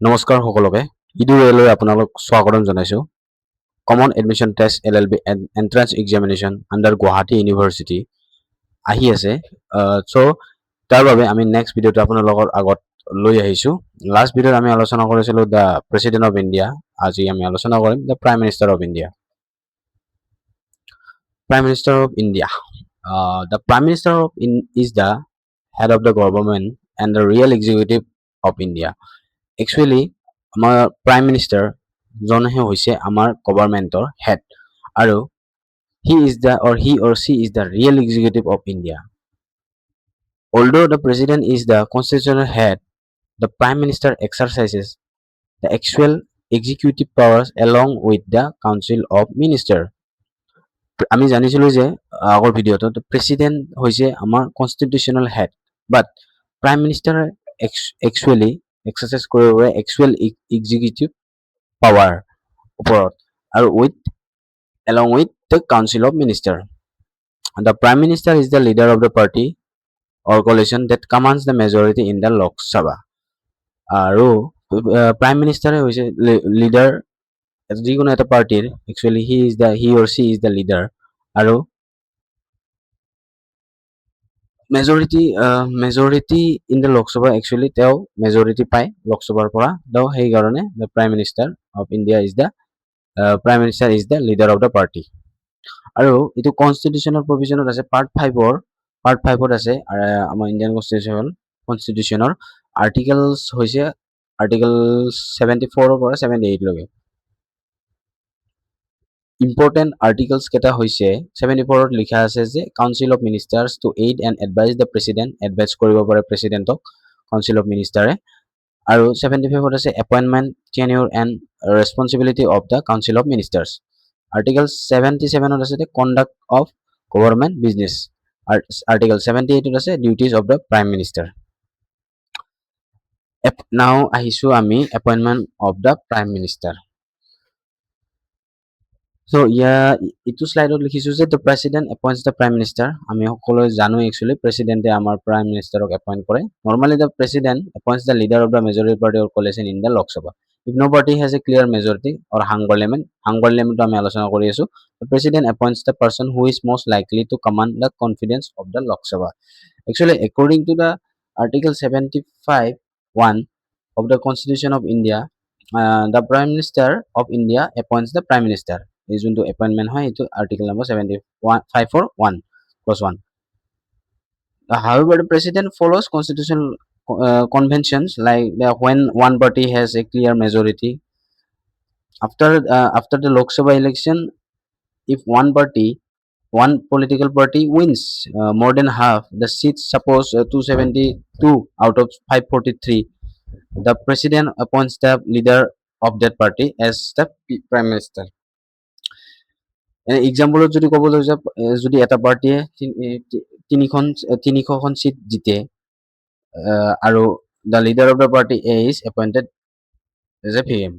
নমস্কাৰ সকলোকে ইডু ৰেলৈ আপোনালোক স্বাগতম জনাইছো common admission test LLB entrance examination under Guwahati university আহি আছে সো তাৰ বাবে আমি নেক্সট ভিডিওটো আপোনালোকৰ আগত লৈ আহিছো লাষ্ট ভিডিওত আমি আলোচনা কৰিছিলো দা প্ৰেসিডেন্ট অফ ইন্ডিয়া আজি আমি আলোচনা কৰিম the prime minister of India prime minister of India the prime minister is the head of the government and the real executive of India actually আমাৰ প্ৰাইম মিনিষ্টাৰ জনহে হৈছে আমাৰ গভৰ্ণমেন্টৰ হেড আৰু he or she is the real executive of India. Although the president is the constitutional head, the prime minister exercises the actual executive powers along with the council of minister. আমি জানিছিলো যে আগৰ ভিডিওটো president হৈছে আমাৰ constitutional head বাট prime minister actually exercise কৰিব পাৰে actual executive power ওপৰত আৰু along with the council of minister. The prime minister is the leader of the party or coalition that commands the majority in the Lok Sabha. আৰু prime minister হৈছে leader যিকোনো এটা পাৰ্টিৰ actually he or she is the leader আৰু majority in the Lok Sabha actually তেওঁ majority পায় Lok Sabhar পৰা তেওঁ সেই কাৰণে the prime minister of India is the prime minister is the leader of the party আৰু এটো constitutional প্ৰভিজনত আছে পাৰ্ট 5ত আছে আমাৰ ইন্ডিয়ান কনস্টিটিউশনৰ আৰ্টিকেলস হৈছে আৰ্টিকেল 74 পৰা 78 লৈকে important articles কেটা হৈছে 74 ত লিখা আছে যে council of ministers to aid and advise the president advise কৰিব পাৰে প্ৰেসিডেন্টক council of minister আৰু 75 ত আছে appointment tenure and responsibility of the council of ministers article 77 ত আছে the conduct of government business article 78 ত আছে duties of the prime minister now আহিছো আমি appointment of the prime minister. So ইটো স্লাইডত লিখিছো যে the president appoints the prime minister আমি সকলোৱে জানো actually president আমাৰ prime minister ক appoint কৰে normally the president appoints the leader of the majority party or coalition in the Lok Sabha if no party has a clear majority or hung parliament তো আমি আলোচনা কৰি আছো the president appoints the person who is most likely to command the confidence of the Lok Sabha actually according to the article 75(1) of the constitution of India the prime minister of India appoints the prime minister is into appointment হয় এটো article number 75(1) plus 1 however the president follows constitutional conventions like when one party has a clear majority after the Lok Sabha election if one political party wins more than half the seats suppose 272 out of 543 the president appoints the leader of that party as the prime minister. এক্সাম্পলত যদি ক'বলৈ যাওঁ যদি এটা পাৰ্টিয়ে তিনিখন seat জিতে আৰু the leader of the party is appointed as a PM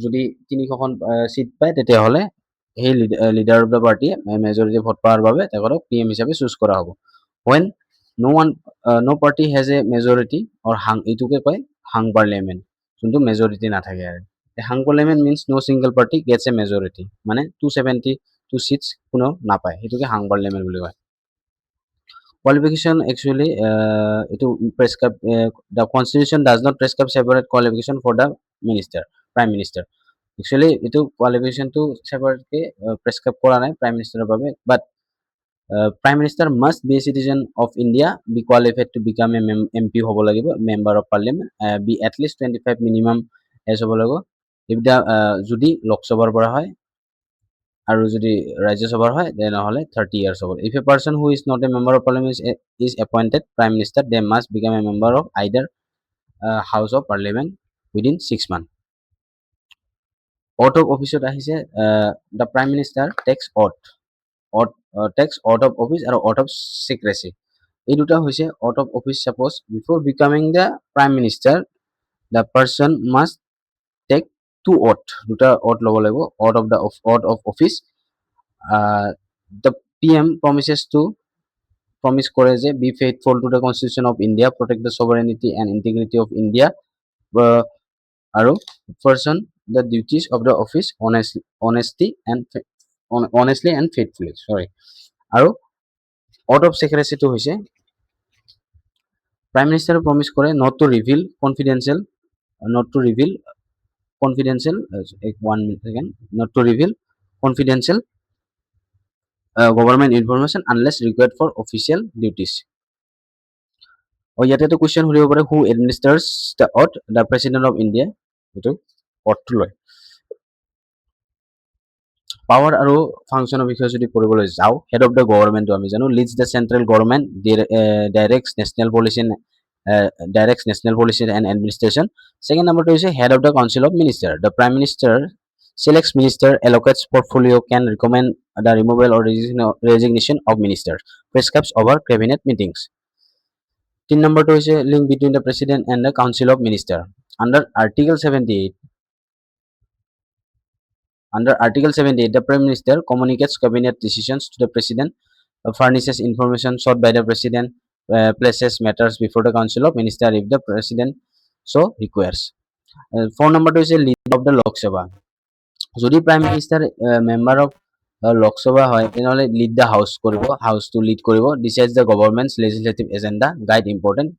যদি তিনিখন সিট পায় তেতিয়া হলে সেই leader of the party majority vote পাওয়ার বাবে তেখেতক PM হিচাপে চুজ কৰা হ'ব when no party has a majority or hung এটুকে কয় hung parliament যোনটো majority নাথাকে আৰু hung parliament means no single party gets a majority মানে 272 seats কোনো নাপায় এটুকে hung parliament বুলি কয় qualification actually prescribe the constitution does not prescribe separate qualification for the prime minister actually etu qualification to separate ke prescribe kora nai prime minister babe but prime minister must be a citizen of India be qualified to become a MP hobo lagibo member of parliament be at least 25 minimum age hobo lagibo if the jodi Lok Sabhar pora hoy আৰু যদি Rajya Sabhar হয় then হলে 30 years old if a person who is not a member of parliament is appointed prime minister they must become a member of either house of parliament within 6 months oath of office আহিছে the prime minister takes oath of office আৰু oath of secrecy এই দুটা হৈছে oath of office suppose before becoming the prime minister the person must take two oath দুটা oath লব লাগিব oath of office the PM promise কৰে যে be faithful to the constitution of India protect the sovereignty and integrity of India আৰু person the duties of the office honestly and faithfully, sorry. আৰু oath of secrecy টো হৈছে prime minister promise কৰে not to reveal confidential one minute again, not to reveal confidential government information unless required for official duties. ইয়াতে question সুধিব পাৰে who administers the oath, the president of India এইটো oath লয়। Power আৰু ফাংচনৰ বিষয়ে যদি পঢ়িবলৈ যাওঁ, হেড অফ দ্য গভৰ্ণমেণ্ট আমি জানো leads the central government, directs national policy and administration. Second নম্বৰটো হৈছে head of the council of minister, the prime minister selects minister, allocates portfolio, can recommend the removal or resignation of ministers, prescribes over cabinet meetings. 3 number to is a link between the president and the council of minister. Under article 78, the prime minister communicates cabinet decisions to the president, furnishes information sought by the president, places matters before the council of minister if the president so requires. 4 number to is a leader of the Lok Sabha. যদি prime minister member of লক সভা হয় তেনেহ'লে lead the house কৰিব, হাউচটো lead কৰিব, decides the government's legislative agenda, guide important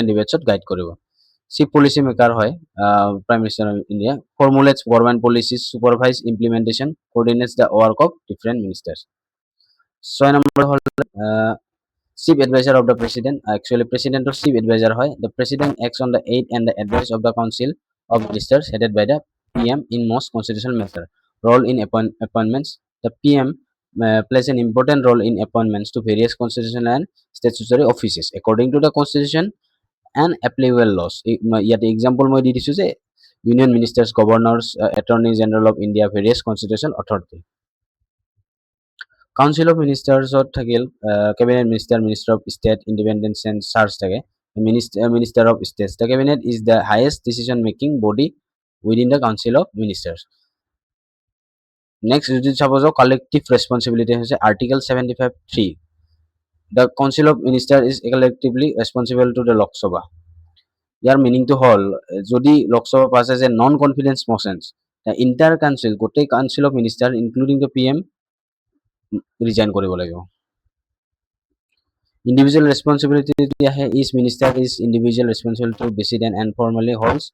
ডিবেটছত guide কৰিব। Chief policy maker হয় prime minister of India, formulates government policies, supervise implementation, coordinates the work of different ministers. 6 number হ'ল chief advisor of the president, actually president or chief advisor hoy, the president acts on the aid and the advice of the council of ministers headed by the PM in most constitutional matter. Role in appointments, the PM plays an important role in appointments to various constitutional and statutory offices according to the constitution and applicable laws. Yet example moi di disu je union ministers, governors, attorney general of India, various constitutional authority. Council of Ministers or থাকিল cabinet minister, minister of state, independence and charge থাকে, minister of states. The cabinet is the highest decision making body within the council of ministers. Next যদি suppose collective responsibility হৈছে article 75(3). The council of minister is collectively responsible to the Lok Sabha. Year meaning to হল যদি Lok Sabha passes a non confidence motions, the entire council গোটেই council of minister including the PM resign কৰিব লাগিব। Individual responsibility each minister is individual responsible to president and formally holds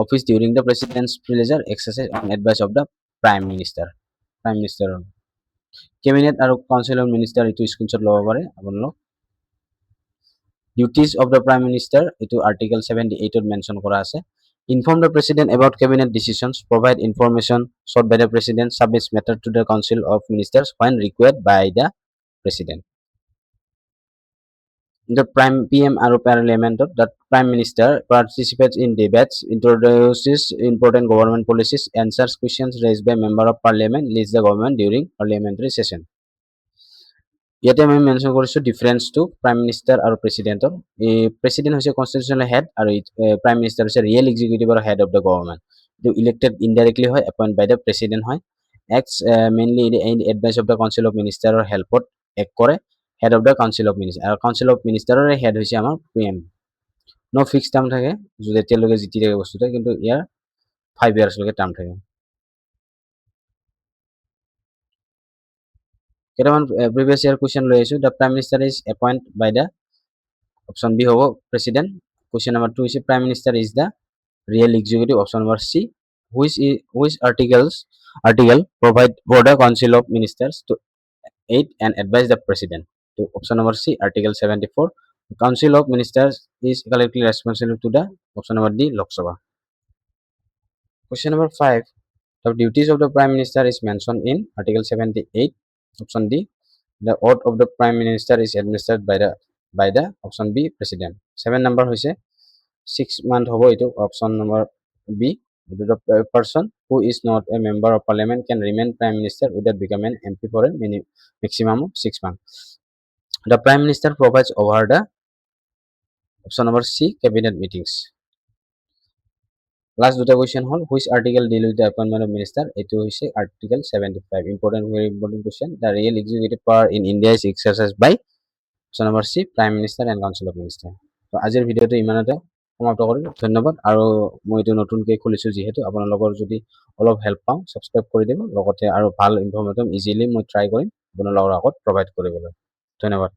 office during the president's pleasure exercise on advice of the prime minister. Cabinet আৰু council of minister এটো screenshot লব পাৰে আপোনালোক। Duties of the prime minister এটো article 78 ত mention কৰা আছে। Inform the president about cabinet decisions, provide information sought by the president, submits matter to the council of ministers when required by the president. The PM or parliament, the prime minister participates in debates, introduces important government policies, answers questions raised by member of parliament, leads the government during parliamentary session. ইয়াতে আমি mention কৰিছো difference two prime minister আৰু প্ৰেসিডেন্টৰ। President হৈছে constitutional head আৰু prime minister হৈছে real executive আৰু head of the government. এইটো ইলেক্টেড ইনডাইৰেক্টলি হয়, এপইণ্ট বাই দ্য প্ৰেসিডেন্ট হয়। Acts mainly in advice of the council of মিনিষ্টাৰৰ হেল্পত এক কৰে, head of the council of minister. আৰু কাউন্সিল অফ মিনিষ্টাৰৰ হেড হৈছে আমাৰ PM। নো ফিক্স টাৰ্ম থাকে, যেতিয়ালৈকে জিতি থাকে বস্তুটো, কিন্তু ইয়াৰ 5 ইয়াৰ্ছলৈকে টাৰ্ম থাকে। কেইটামান প্ৰিভিয়াছ ইয়াৰ কুৱেশ্যন লৈ আহিছো। The prime minister is appoint by the, option B হ'ব প্ৰেসিডেন্ট। কুৱেশ্যন নম্বৰ 2 হৈছে prime minister is the real executive, option number C. which article provide for the council of ministers to aid and advise the president? To option number C, article 74. The council of ministers is collectively responsible to the, option number D, Lok Sabha. Question number 5. The duties of the prime minister is mentioned in article 78, option D. The oath of the prime minister is administered by the option B, president. 7 number hoise 6 month hobo, ito option number B. The person who is not a member of parliament can remain prime minister without becoming MP for a maximum of 6 months. The prime minister provides over the, option number C, cabinet meetings. Last দুটা question hol which article deal with the appointment of minister? Etu hoise article 75. Important, very important question. The real executive power in India is exercised by, option number C, prime minister and council of minister. So ajir video to imanate সমাপ্ত কৰিলোঁ। ধন্যবাদ। আৰু মই এইটো নতুনকৈ খুলিছোঁ যিহেতু আপোনালোকৰ যদি অলপ হেল্প পাওঁ ছাবস্ক্ৰাইব কৰি দিব, লগতে আৰু ভাল ইনফৰ্মেশ্যন ইজিলি মই ট্ৰাই কৰিম আপোনালোকৰ আগত প্ৰভাইড কৰিবলৈ। ধন্যবাদ।